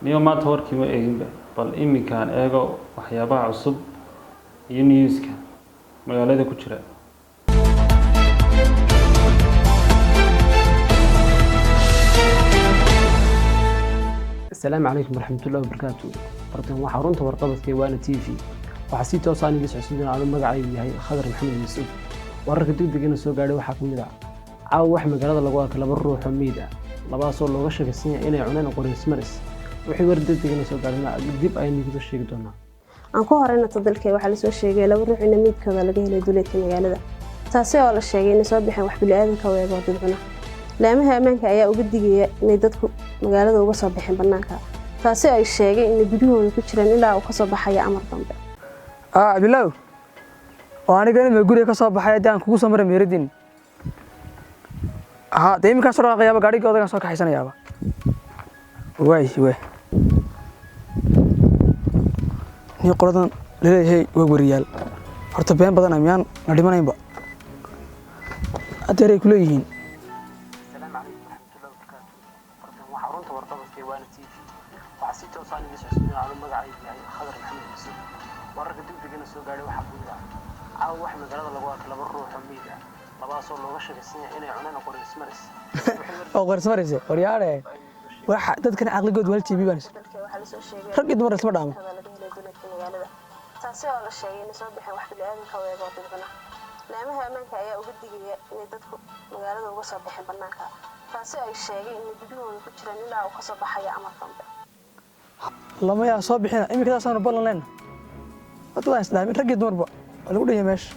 niyo maanta warkii ma eeginba bal iminkaan eego waxyaabaha cusub iyo newska magaalada ku jira. السلام عليكم ورحمة الله وبركاته. برتين وحرونت ورقبت كيوانا TV. وحسيت وصاني لسه عشان على مقعي هاي خضر محمد يوسف. ورك دقيقة سو قاعد وحكم ذا. عاو واحد مقالة لقوا كلا بروح حميدة. لبا صور لو غش السنة إنا عنانا قريس مرس. وحي ورد دقيقة سو قاعد نا ديب أي نيجي تشيك دونا. أنكو هرنا تضلك وحلا سو شيء لو روح إن ميت كذا لقيه لدولة المقالة ذا. تاسع على الشيء إن صباح واحد بالآذن كوي بعض الغنا. laamaha ammaanka ayaa uga digaya inay dadku magaalada uga soo bixin banaanka taasi ay sheegay in gudahooda ku jiraan ilaa uu ka soo baxaya amar dambe bilow oo aniga ma guriga ka soo baxay daan kugu soo maray meeradin deemi ka soo raaqayaba gaariga odagan soo kaxaysanayaaba way ni qoladan leeyahay way wariyaal horta been badan amyaan la dhimanaynba adeeray ku leeyihiin. وحسيت وصاني لسه عشان على مقعي هاي خضر محمد يوسف. ورك دقيقة سو قاعد وحكم ذا. عاو واحد مقالة لقوا كلا بروح حميدة. لبا صور لو غش السنة إنا عنانا قريس مرس. أو قريس مرس ورياله. واحد تذكر عقل جود والتي بيبانس. رقد مرة اسمه دام. تاسع على الشيء إن صباح واحد بالآذن كوي بعض الغنا. laamaha ammaanka ayaa uga digaya inay dadku magaalada uga soo bixin banaanka taasi ay sheegay in gudahooda ku jiraan ilaa uu ka soo baxaya amar dambe lama yaa soo bixina imika taasana ballan leen wadada islaamin rag iyo dumarba lagu dhigay meesha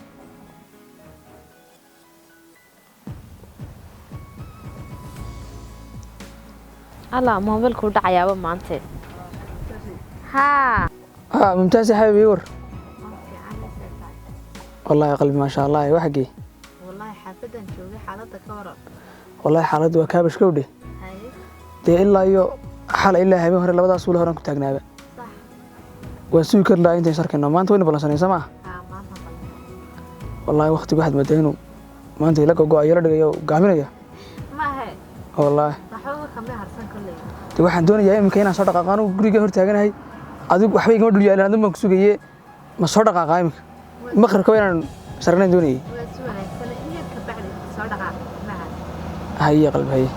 alla moobilku dhacayaaba maanta mumtaaz xabibi war والله قلبي ما شاء الله وحقي والله حافظا جوجي حالتك كورا والله حالتي waa kaabash kowdhe dee ilaa iyo xal ilaa habeen hore labadaas uu horan ku taagnaaba sax waan soo kordhay inta sarkana maanta wayna balansanaysa ma maanta والله waqti waxad madayno maanta ila gogo ayala dhigayo gaaminaya ma aha والله waxba kama harsan kulay dee waxaan doonayaa imika inaan soo dhaqaaqano guriga hor taaganahay adigu waxba igama dhul yaalaan aduma ku sugayee ma soo dhaqaaqaa imika مخرج كوينا سرنا دوني. هيا قلب هيا.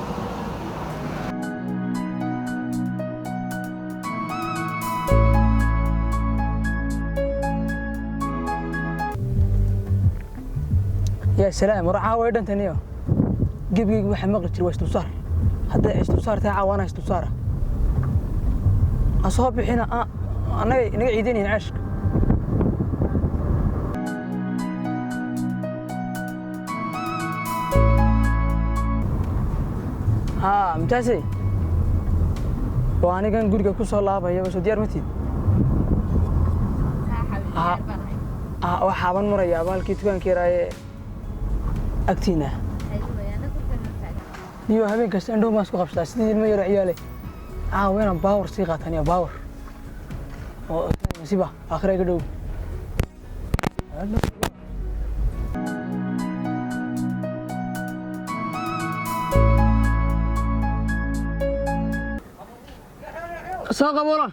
يا سلام ورعاه ويدن تانيو. جيب واحد مغرب تروي استوصار. هذا استوصار تاع وانا استوصاره. أصحابي هنا أنا عيدين ينعشق. ممتازة وأنا كان قريب كوسا الله بيا بس ديار متي وحابن مريا بالكيت كان كراي أكتينا نيو هبين كستندو ماسكو قبضة سنين ما يرى عياله وين باور صيغة ثانية باور نسيبه آخر يقدو ساقة بورا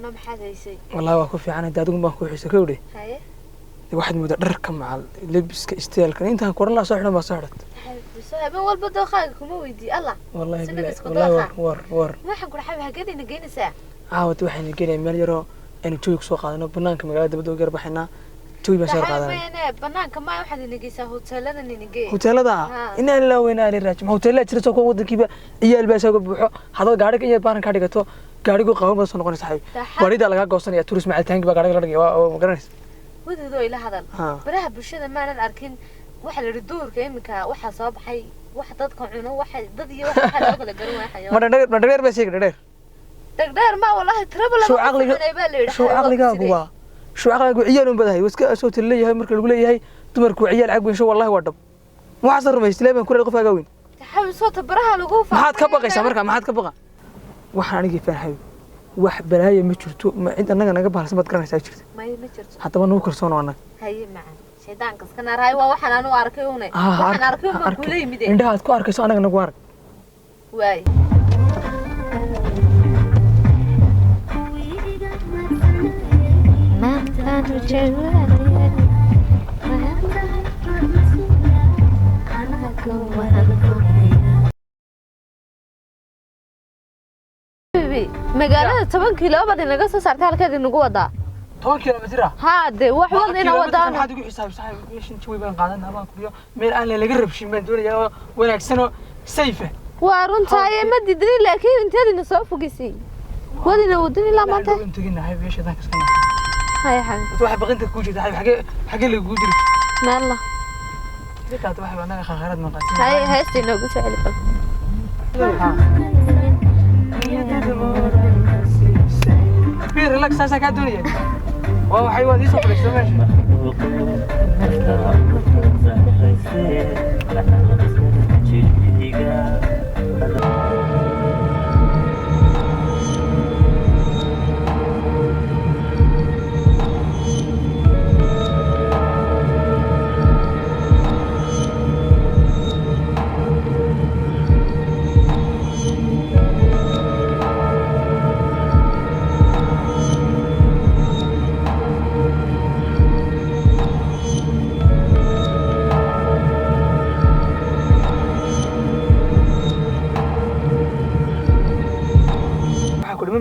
أنا محادثي والله وكفي عنا دادون بانكو حيس كودي هاي واحد مدرر كمعل لبس كاستيل كان انت كورن لا صاحنا ما صارت بس والله بدو خاك ما ويدي الله والله والله ور ما حنقول حبها قدي نجينا ساعة عاود waxaan geeyay meel yaro in joog soo qaadano banaanka magaalada dibadda uga baxayna joog ba soo qaadana waxaan banaanka ma waxaad inageysaa hoteelada inagey hoteelada ina la weynaali raaj ma hoteelada jirto soo wadankiiba iyaal baa soo buuxo hadal gaariga iyo baaran ka dhigato gaarigu qaban soo noqonaysa xabi warida laga goosanaya turis macalitaanka ba gaariga la dhigay waa magaranaysa wadadoo ila hadal ها baraha bulshada maanan arkin waxa la yiri duurka iminka waxa soo baxay wax dadka cuno waxa dad iyo waxa loo kala garan waayo ما دغير بس دغير dagdheer ma wallahi trouble شو عقلك هو شو عقلك عيال بدهي واسك صوت leeyahay marka lagu leeyahay dumarku ciyaal cag weyn wallahi waa dhab waxa sar rumaysay baan ku qof aga weyn xawi soo tabaraha lagu faa maxaad ka baqaysaa marka maxaad ka baqa waxa aniga faahay wax balaayo ma jirto ma cid anaga naga bahalsan bad garanaysaa jirta ma jirto hadaba noo kalsoon anaga haye macaan shaydaanka iska naaraay waa waxaan aanu arkay una waxaan arkay ma ku leeyimid indhaha aad ku arkayso anaga nagu arag waay magaalada 10 kiiloomitir naga soo saartay halkeed inagu wadaa 10 kiiloomitir ها ده واحد هنا ودان waxaad ugu xisaabsan meeshan jawi baan qaadanaa baan kuriyo meel aan laga rabshin baan doonayaa wanaagsan oo safe waa runtaa ma didri laakiin inteedina soo fogisay wadina wadini la maanta intaginahay meesha danka iska hay xaga waxa baqinta ku jirta xage lagu jiro meella dadka waxa banaga khayraad ma qaatay hay heestina ugu soo celin bir relax sasa ka doonaya waa waxay wadi soo fadhiisto meesha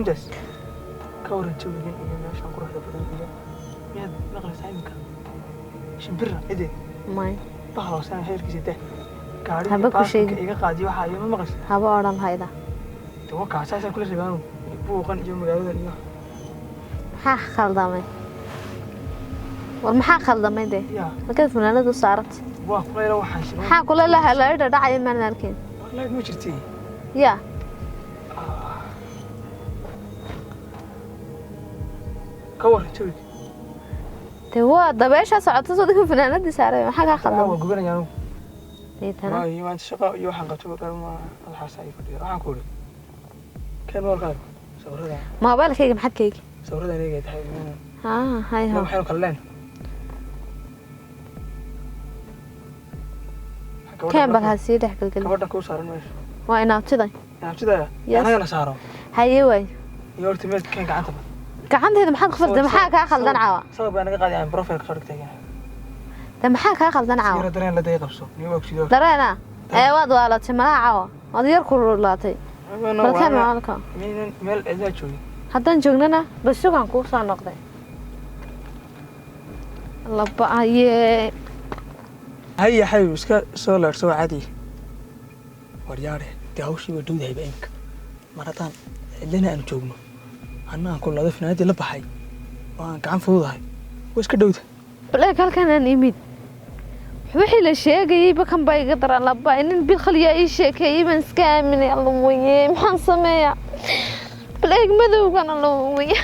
ممتاز كورن جوجين iyo meeshan quruxda badan iyo miyad maqlaysaa imka shimbirna ide may bahawsan heerkiisa taa gaari haba ku sheeg iga qaadi waxa ay ma maqlaysaa haba oran hayda to ka saasa kula rabaan buuqan iyo magaalada iyo ha khaldamay war maxaa khaldamay de markaad funaanadu saarat waa kulayla waxaan shireen ha kulayla halaayda dhacay ma arkin wallahi ma jirtay ya كور توي توا دبيشة سعطة صدق فنانة دي سارة حاجة خلنا هو جبنا يانو تيتنا ما هي ما أنت شقة يوحنا قتوا قالوا ما الحساي فدي راح نقول كان ورقة صورة ما بالك كيك محد كيك صورة ده نيجي تحيي هاي لو حلو كلنا كان بالهسيد حق القلب كبرنا كوس صار ماشي وين أبتدي أبتدي أنا صاروا هاي وين يورتي ميت كان قعدت gacantayda maxaa khaldamay maxaa ka khaldan caawa sabab aan naga qaadiyay profile ka dhigtay maxaa ka khaldan caawa sira dareen la deeqabso niyo ogsido dareena waad waalatay malaha caawa waad yar ku rulaatay balkan maalka meel adaa joogi haddaan joognana basugan kuu soo noqday laba aye هيا حبيبي اسكا سولار سو عادي ورياره دي هوشي ودوداي بامك مرتان لنا ان جوجنو أنا كل هذا في نادي لبحي وأنا كان فوضى وإيش كدوت بلاك هالكان أنا يميد وحي الأشياء جايبة كم باي قدر لبا إن بالخلية أي شيء كيبا سكامني الله وياه محن سميع بلاك مذوق أنا الله وياه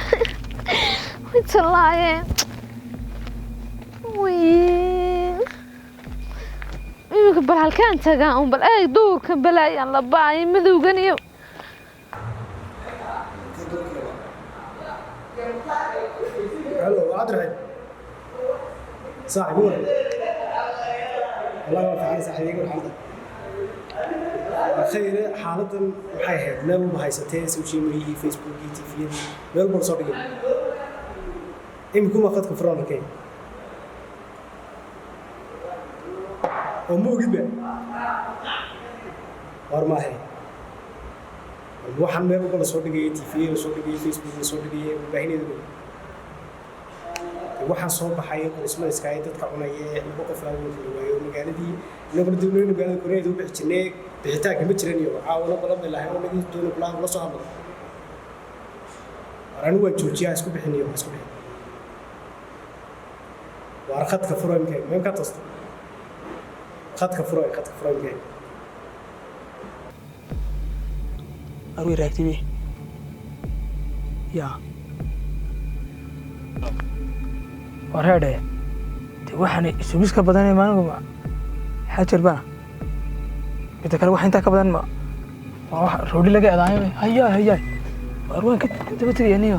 ويتلاعي وين يمكن بالهالكان تجاهم بلاك دور كان بلاي الله باي مذوقني هلو عبد الرحيم صاحبي والله ما فعل صاحبي يقول حالته خير حالته waxay ahayd meel walba haysatee social media Facebook TV meel walba soo dhigay imku ma qadka froonka oo moogidba war ma ahay waxaan meel walba soo dhigay TV soo dhigay Facebook soo dhigay baahinaydu waxaan soo baxay qoysma iska ay dadka cunayee laba qof la weeyo magaaladii nabad dawladda magaalada Koreeda u bixinay bixitaanka ma jiran iyo caawino badan bay lahayn oo lagu doono plan la soo hadlo aranu waa joojiyaa isku bixinayo isku bixin waar khadka furo imkeen meen ka tosto khadka furo imkeen arwi raagtibi yaa wareedhe de waxaan isumiska badanay maalinba xajar baa midda kale wax intaa ka badan ma waa wax roodhi laga eedaanay hayaa warwaan ka daba tegayaniyo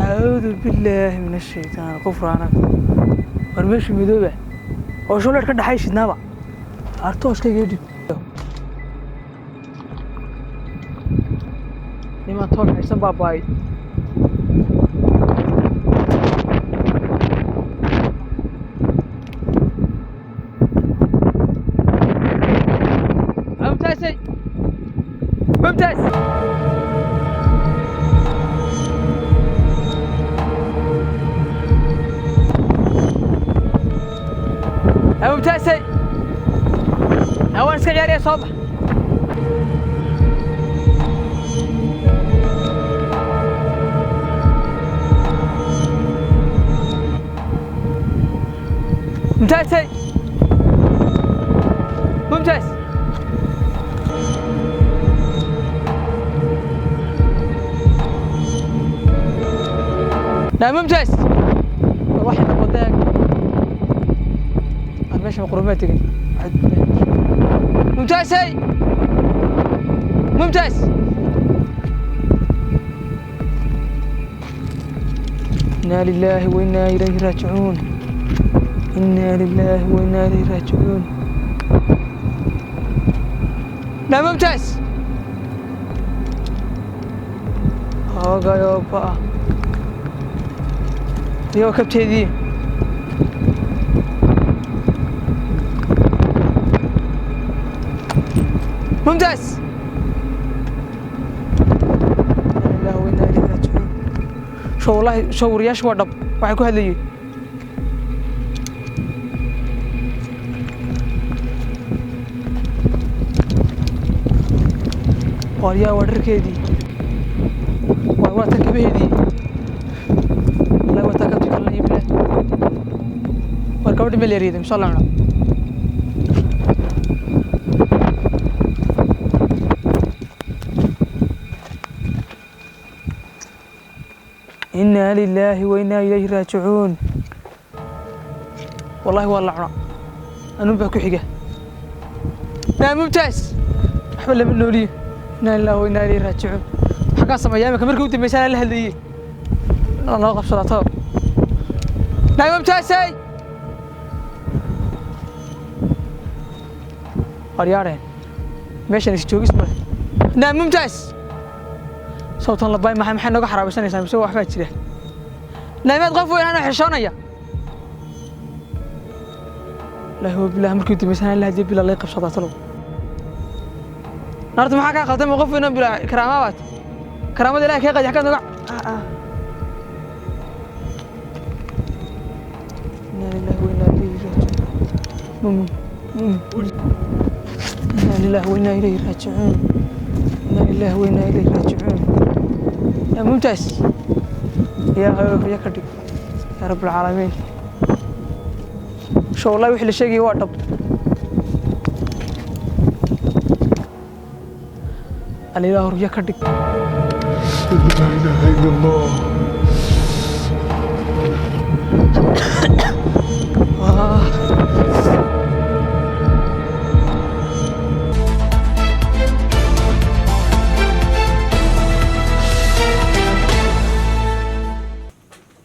acuudu billaahi min ashaytaan qufraanaka war meesha midooba oo shuleer ka dhaxay shidnaaba artooskayga dhib niman tool haysan baabaay ممتاز ممتاز أول سكر يا صبح ممتاز ممتاز لا ممتاز روح نقودك انا ماشي مقرباتك ممتاز هاي ممتاز إنا لله وإنا إليه راجعون إنا لله وإنا إليه راجعون لا ممتاز هاقا يابا يا كبتيدي ممتاز لا وإنا إليه راجعون شو والله شو رياش ودب waxay ku hadlayeen qoryaa wadarkeedii waa takabeedii la wata ka tikala ibla war gabadh meel yareeday inshallah إنا لله وإنا إليه راجعون والله والله عنا أنا بحكي حاجة لا ممتاز أحمد من نوري إنا لله وإنا إليه راجعون حكا سما أيامك كمركب ودي مثلا لها اللي الله وقف صلاته لا ممتاز هاي قريارين ماشي نسيتوك اسمه لا ممتاز صوت الله باي ما حنا نوقع حرام سنة سنة مسوي واحد كذا لا ما تغفوا أنا حشانية لا هو بالله مركوتي مثلا لا هدي بالله الله يقف شطات له نارت ما حكى خاتم وقفوا هنا بلا كرامات كرامات لا كي قد يحكي نوقع إنا لله وإنا إليه راجعون إنا لله وإنا إليه راجعون إنا لله وإنا إليه راجعون يا ممتاز يا كردي يا رب العالمين شو والله وحل شيء واطب الله يا كردي لا إله إلا الله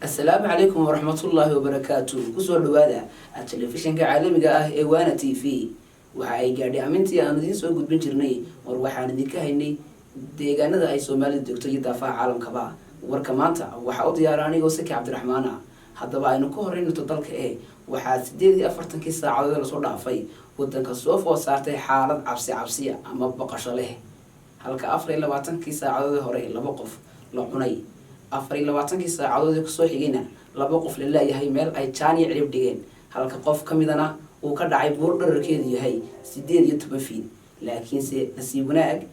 السلام عليكم ورحمة الله وبركاته كسر لوادا التلفزيون كعالمي جاه إيوانا تي في وحاي قاعد أمنتي أنا دين سوق قد بنشرني وروحان ذيك هني ديجانا ده أي سومالي الدكتور يدافع عالم كبا وركمانتا وحاول ياراني وسكي عبد الرحمن هذا بقى إنه كهرين تطلق إيه وحاس دي أفرتن كيسة عدد الصور ضعفي ودنك الصوف وصارتي حالة عبسية أما بقش له هلك أفر إلا واتن كيسة عدد هوري لا بقف لا عني أفر إلا واتن كيسة عدد كسوح جينا لا بقف لله يهي مال أي تاني عرب دين هلك قف كمدنا وكذا عيبور الركيد يهي سدير يتبفين لكن نسيبناك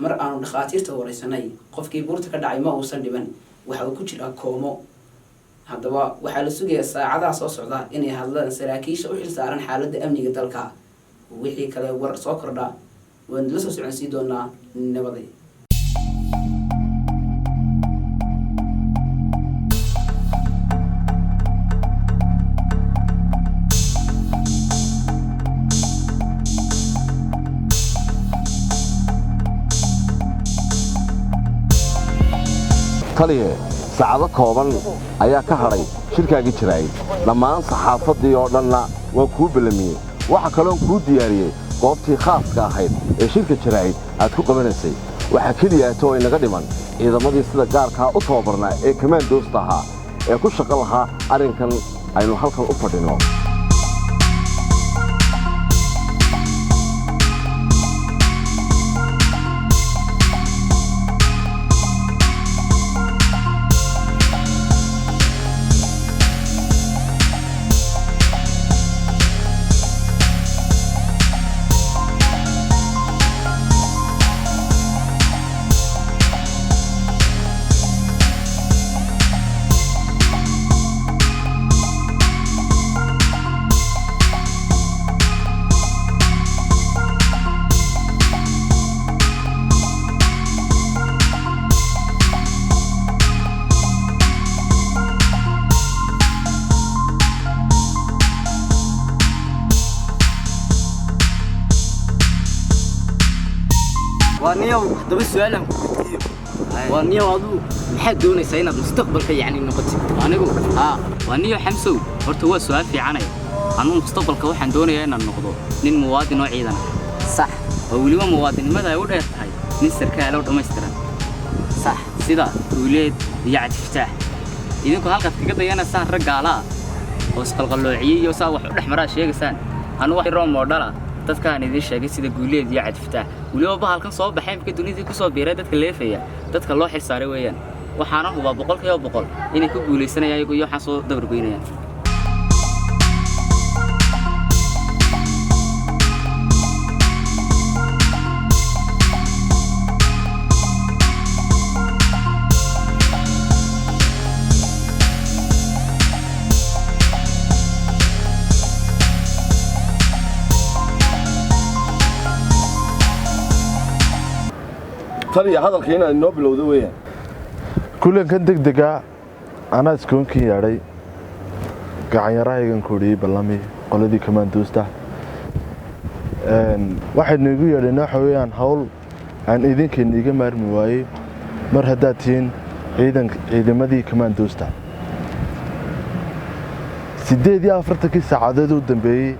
مر أنا دخاتير توريسناي قف كيبورت كذا عيما وصل لمن وحاول كتير أكومو haddaba waxaa la sugayaa saacadaha soo socda inay hadlaan saraakiisha u xilsaaran xaaladda amniga dalka. wixii kale war soo kordha waan la soo socodsiin doonaa nabaday. taliye saacado kooban ayaa ka hadhay shirkaagii jiraayay dhammaan saxaafaddii oo dhanna waan kuu ballamiyey waxa kaloon kuu diyaariyey goobtii khaaska ahayd ee shirka jiraayay aad ku qabanaysay waxaa keliyaata oo inaga dhiman ciidamadii sida gaarkaa u tababarnaa ee kamaandoosta ahaa ee ku shaqo lahaa arrinkan aynu halkan u fadhinno. وانيو دبي سؤالهم وانيو أدو محد دون سينا مستقبل في يعني نقطة وانيو وانيو حمسو هو سؤال في عناية أنا مستقبل كوحن دوني أنا النقطة نين مواد نوع عيدنا صح وليو مواد ماذا يقول هاي نسر كهلا وتمسترا صح سيدا وليد يعد فتح إذا كان هالك تقدر أنا سهر رجالا وسقل قلوعي يوسا وحد حمراء شيء سان أنا واحد روم مودلا dadkaan idin sheegay sida guuleed iyo cadftaa waliba bahalkan soo baxay markii dunida ku soo biiray dadka leefaya dadka loo xil saaray weeyaan waxaana huba 100% inay ku guuleysanayaan iyagu iyo waxaan soo dabargoynayaan. taliya hadalkiina inoo bilowdo weeyaan kulankan degdega ana iskoonkii yaadhay gacanyarahaygan kuuriyey ballami qoladii kamaandoosta waxaynu igu yeedheen waxa weeyaan hawl aan idinkeena iga maarmi waayey mar haddaad tihiin ciidamadii kamaandoosta 48 saacadood u dambeeyey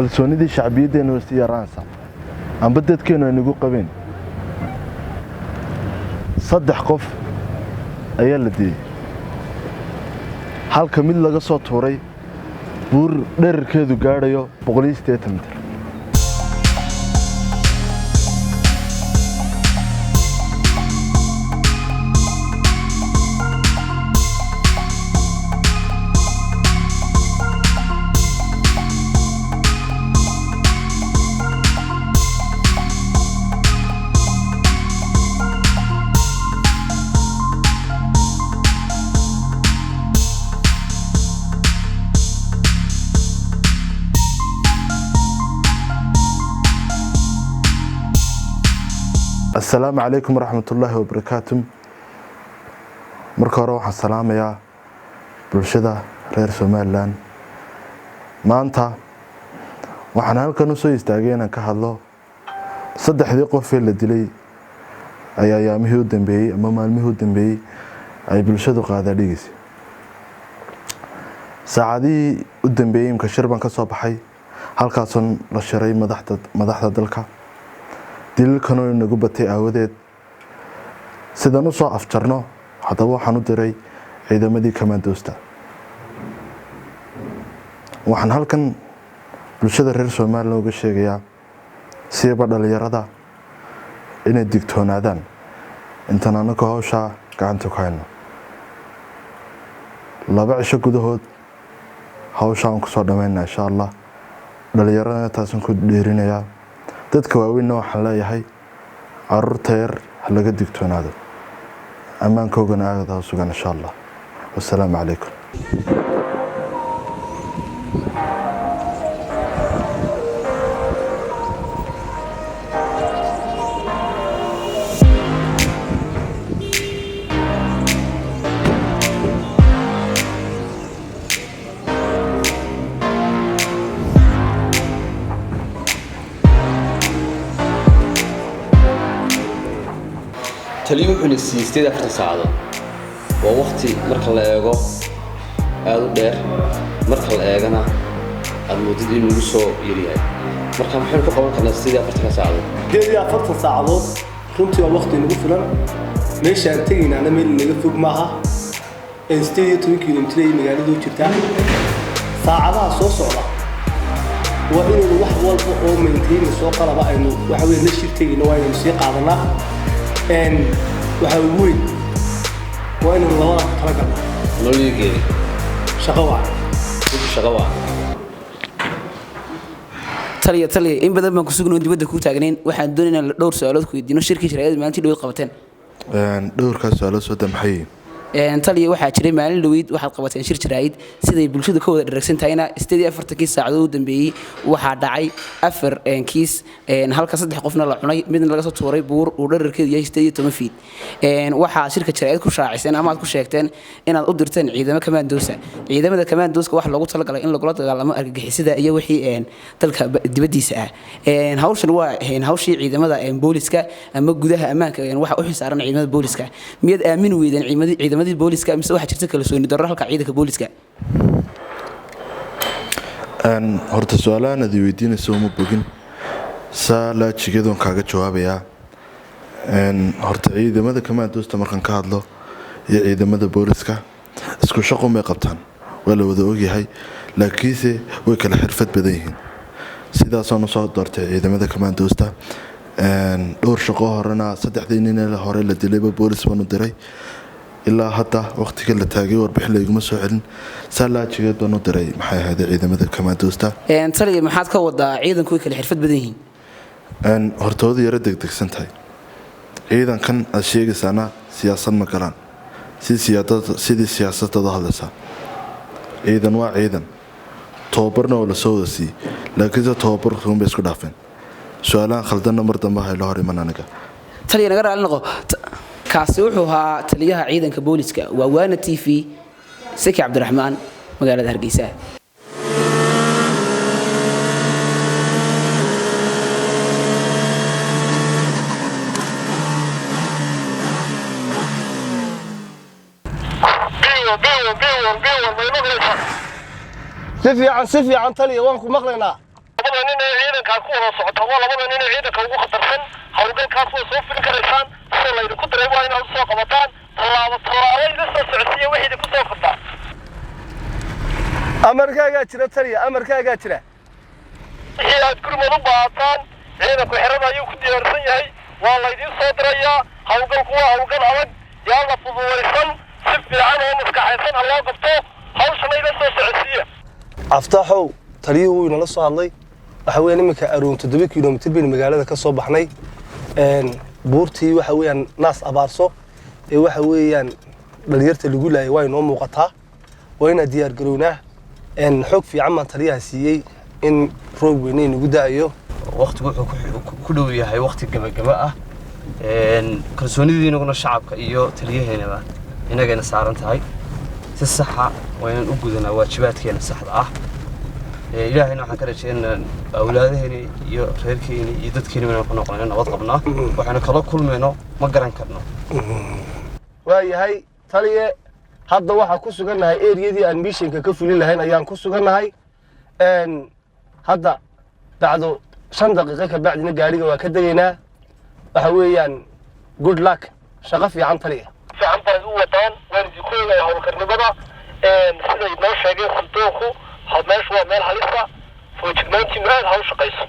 kalsoonidii shacbiyaddeena si yaraansa amba dadkeenu ay nagu qabeen 3 qof ayaa la diiday halka mid laga soo tuuray buur dhererkeedu gaadhayo 180 mitir السلام عليكم ورحمة الله وبركاته. مركورة وحن سلام يا برشدة رير سومالان ما أنت وحنا هالكنو سو يستاجينا كهالله صدق ذي قف في الدلي أي مهود دنبي أما المهود دنبي أي برشدة قاعدة ليجس سعادي الدنبي مكشربان كصباحي هالكاسون للشري مدحت دلكا dilkanoo inagu batay aawadeed sidaan u soo afjarno haddaba waxaan u diray ciidamadii kamaandoosta waxaan halkan bulshada reer Soomaaliya uga sheegayaa siiba dhalinyarada inay digtoonaadaan intaan anagu hawsha gacanta ku hayno 2 cisho gudahood hawsha aan ku soo dhameynaa insha Allah dhalinyarada taasan ku dheerinayaa dadka waaweyn waxaan leeyahay carruurta yar laga digtoonaado ammaankoogana aad u sugan insha Allah wasalaamu calaykum. taliyo wuxuu la siiyay 48 saacadood waa waqti marka la eego aad u dheer marka la eegana aad moodid inuu ugu soo yaryahay marka maxaynu ku qaban karnaa 48 saacadood 48 saacadood runtii waa waqti nagu filan meeshaan tegaynaana meel naga fog maaha 18 kilomitir ay magaaladu jirtaa saacadaha soo socda waa inuu wax walba oo maintain soo qalaba aynu waxa weeye la shirtayna waa inuu sii qaadanaa waxa ugu weyn waa inuu labada kala galno nololigeeda shaqo waa taliya in badan baan ku sugnoo dibadda ku taagnayn waxaan doonaynaa dhowr su'aalood ku weydiino shirkii shirkadda maalintii dhow qabateen dhowrkaas su'aalo soo damxay taliya waxaa jiray maalin dhaweyd waxaad qabateen shir jiraayid siday bulshadu ka wada dharagsan tahayna 48 saacadood u dambeeyay waxaa dhacay 4 kiis halka 3 qofna la cunay midna laga soo tuuray buur uu dhararkeedu yahay 18 feet waxaa shirka jiraayid ku shaaciseen ama aad ku sheegteen inaad u dirteen ciidamada commandos ciidamada commandos wax loogu talagalay in lagula dagaalamo argagixisada iyo wixii dalka dibadiisa ah hawshan waa hawshii ciidamada booliska ama gudaha ammaanka waxa u xisaaran ciidamada booliska miyad aamin weydeen ciidamada booliska mise waxa jirta kala soo nidaro halka ciidanka booliska horta su'aalahan aad weydiinayso uma bogin la jigeedoon kaaga jawaabaya horta ciidamada commandos markan ka hadlo iyo ciidamada booliska isku shaqo ma qabtaan waa la wada ogyahay laakiinse way kala xirfad badan yihiin sidaas oo soo doortay ciidamada commandos dhowr shaqo horena 3 nin ee hore la dilayba boolis banu diray ilaa hadda waqtiga la taagay warbixin la iguma soo celin salaajigeed baan u diray maxay ahayd ciidamada commandos taliya maxaad ka wadaa ciidanku way kala xirfad badan yihiin hortooda yara degdegsan tahay ciidankan aad sheegaysana siyaasad ma galaan sidii siyaasadda hadlaysaa ciidan waa ciidan tababarna oo la soo wasiiyey laakiinse tababarku bay isku dhaafeen su'aalahan khaldanna mar dambe hay la hor iman aniga taliya naga raali noqo kaasi wuxuu ahaa taliyaha ciidanka booliska waa Waana TV Saki Cabdiraxmaan magaalada Hargeysa si fiican taliya waan ku maqlaynaa labada nin ee ciidanka ku wada socota waa labada nin ee ciidanka ugu khatarsan hawlgalkaas way soo filin karaysaan soo la idinku diray waa inaad soo qabataan tallaabo ila soo socodsiiya wixii idinku soo qabtaa amarkaagaa jira taliya amarkaagaa jira wixii aad gurmad u baahataan ciidanku xerada ayuu ku diyaarsan yahay waa laydin soo dirayaa hawlgalku waa hawlgal adag yaa la fududaysan si fiican oo maskaxaysan ha loo qabto hawshana ila soo socodsiiya aftaaxow taliyuhu wuu inala soo hadlay waxa weeyaan iminka aroon 7 kilomitir baynu magaalada ka soo baxnay buurtii waxa weeyaan naas abaarso ee waxa weeyaan dhalinyarta lagu laayay waa inoo muuqataa waa inaan diyaar garownaa xog fiican baan taliyaha siiyey in roob weyn inagu da'ayo waqtigu wuxuu ku dhow yahay waqti gabagaba ah kalsoonidiinaguna shacabka iyo taliyaheennaba inagayna saaran tahay si saxa waa inaan u gudanaa waajibaadkeena saxda ah ilaahayna waxaan ka rajaynaynaa awlaadaheeni iyo reerkeeni iyo dadkeeni inaan ku noqono nabad qabnaa waxaanu kala kulmayno ma garan karno waa yahay taliye hadda waxaa ku sugannahay eriyadii aan mishinka ka fulin lahayn ayaan ku sugannahay hadda bacdo 5 daqiiqo ka bacdina gaariga waa ka degaynaa waxa weeyaan good luck shaqo fiican taliye fiican baad u wadaan waan idinku leeyahay howlkarnimada siday noo sheegeen suldoonku meeshu waa meel halisa foojignaantiinu aad ha u shaqayso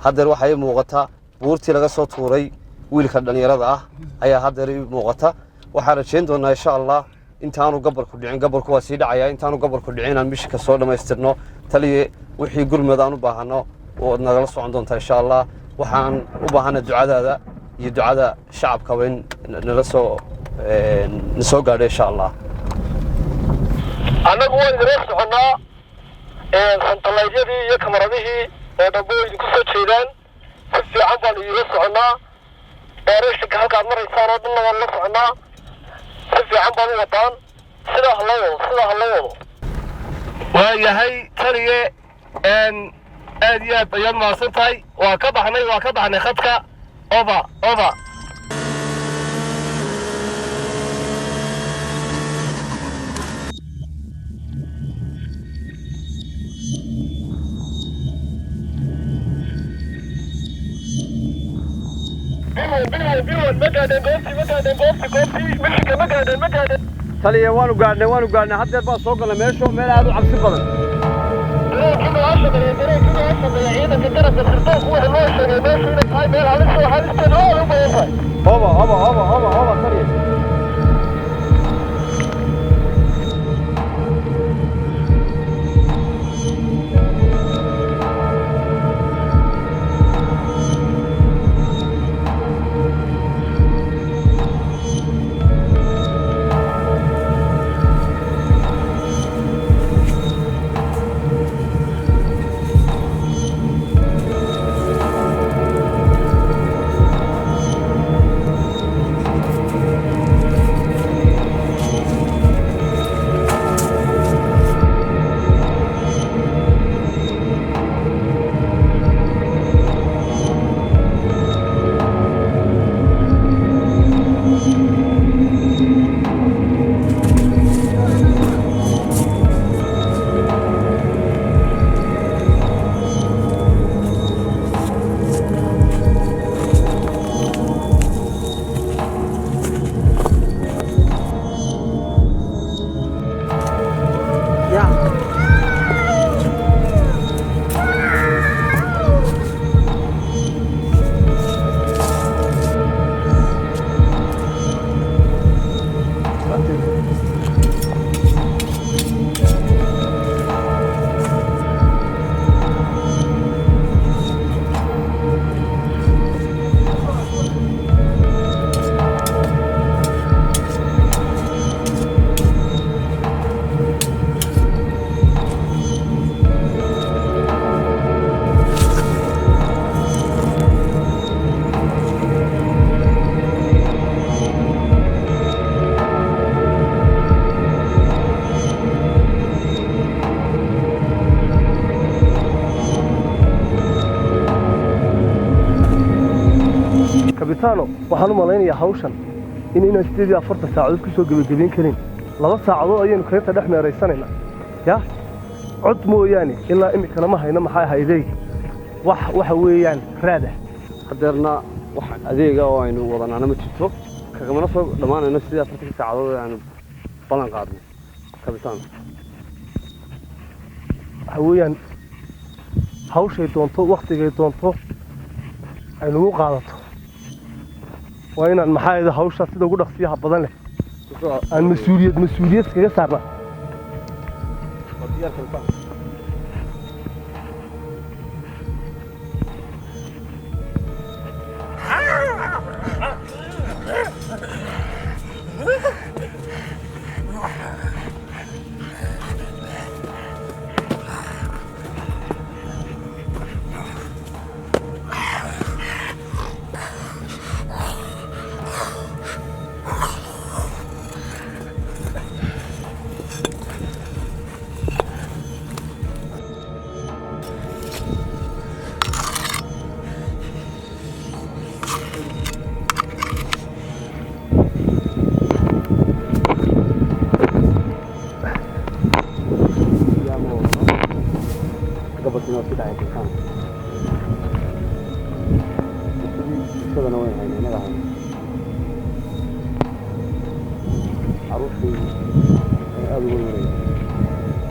haddeer waxaa ii muuqata buurtii laga soo tuuray wiilka dhallinyarada ah ayaa haddeer ii muuqata waxaan rajayn doonaa insha allah intaanu gabarku dhicin gabarku waa sii dhacayaa intaanu gabarku dhicin inaan mishinka soo dhammaystirno taliye wixii gurmad aan u baahano waad nagala socon doontaa insha allah waxaan u baahana ducadaada iyo ducada shacabkaba in na soo gaadho insha allah annagu waan idinla soconnaa santalaydyadii iyo kamaradihii oo dhambo idinku soo jeedaan si fiican baan idinla soconnaa dheerashinka halkaad maraysaan oo dhanna waan la soconnaa si fiican baan u wadaan sidaa ha loo wado waayahay taliye aad iyo aad ayaad mahadsan tahay waa ka baxnay khadka over taliya waanu gaadhnay haddeer baan soo galnay meesho meel aad u cabsi badan hoba taliya waxaan u malaynayaa hawshan inaynan 48 saacadood ku soo gabagabeyn karin 2 saacadood ayaynu kaynta dhex meeraysanaynaa ya cod mooyaane ilaa imikana ma hayno maxay hayday waxa weeyaan raada haddeerna wax adeega oo aynu wadanaana ma jirto kagamana soo dhammaanayno 48 saacadood aynu balan qaadnay kabitaan waxa weeyaan hawshay doonto waqtigay doonto aynu u qaadato waa inaan maxaa hawsha sida ugu dhaqsiyaha badan leh aan mas'uuliyad kaga saarnaa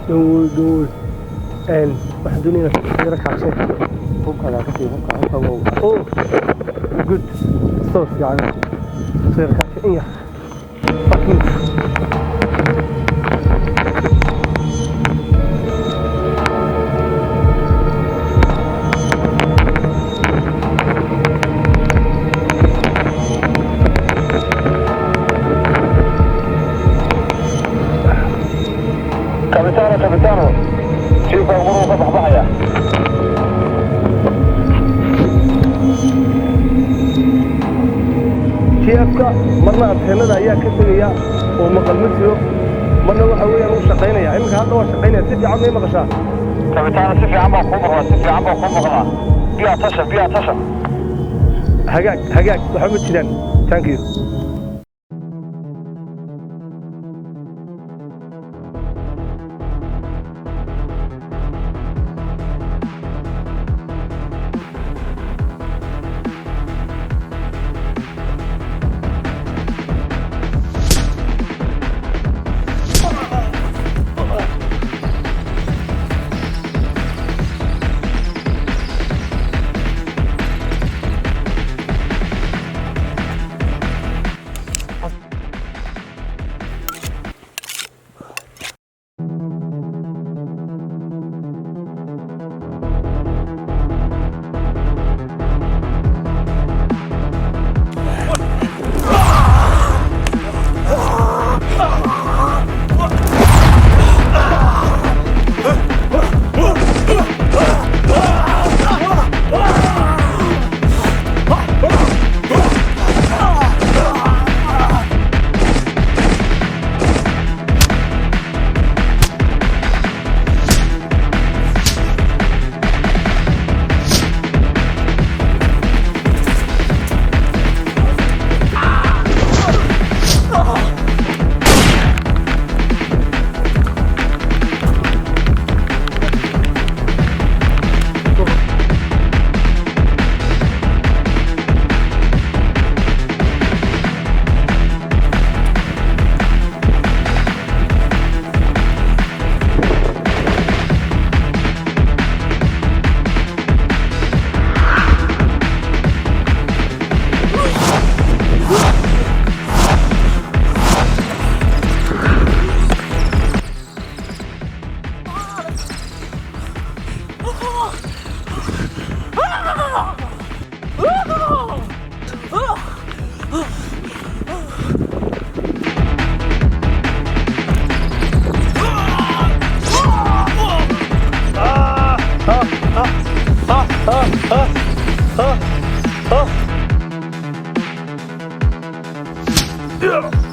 دول waxaan doonayaa inaan kaashay hubkaaga ka sii hubka oo good so fiican sir kaashay in yar TF-ka marna anteenada ayaa ka tegaya oo maqal ma jiro marna waxa weeyaan uu shaqaynaya iminka hadda waa shaqaynaya si fiican may maqashaa kabitaana si fiican baa kuu maqlaa si fiican baa kuu maqlaa biyaa tasha hagaag waxa ma jiraan thank you Yeah.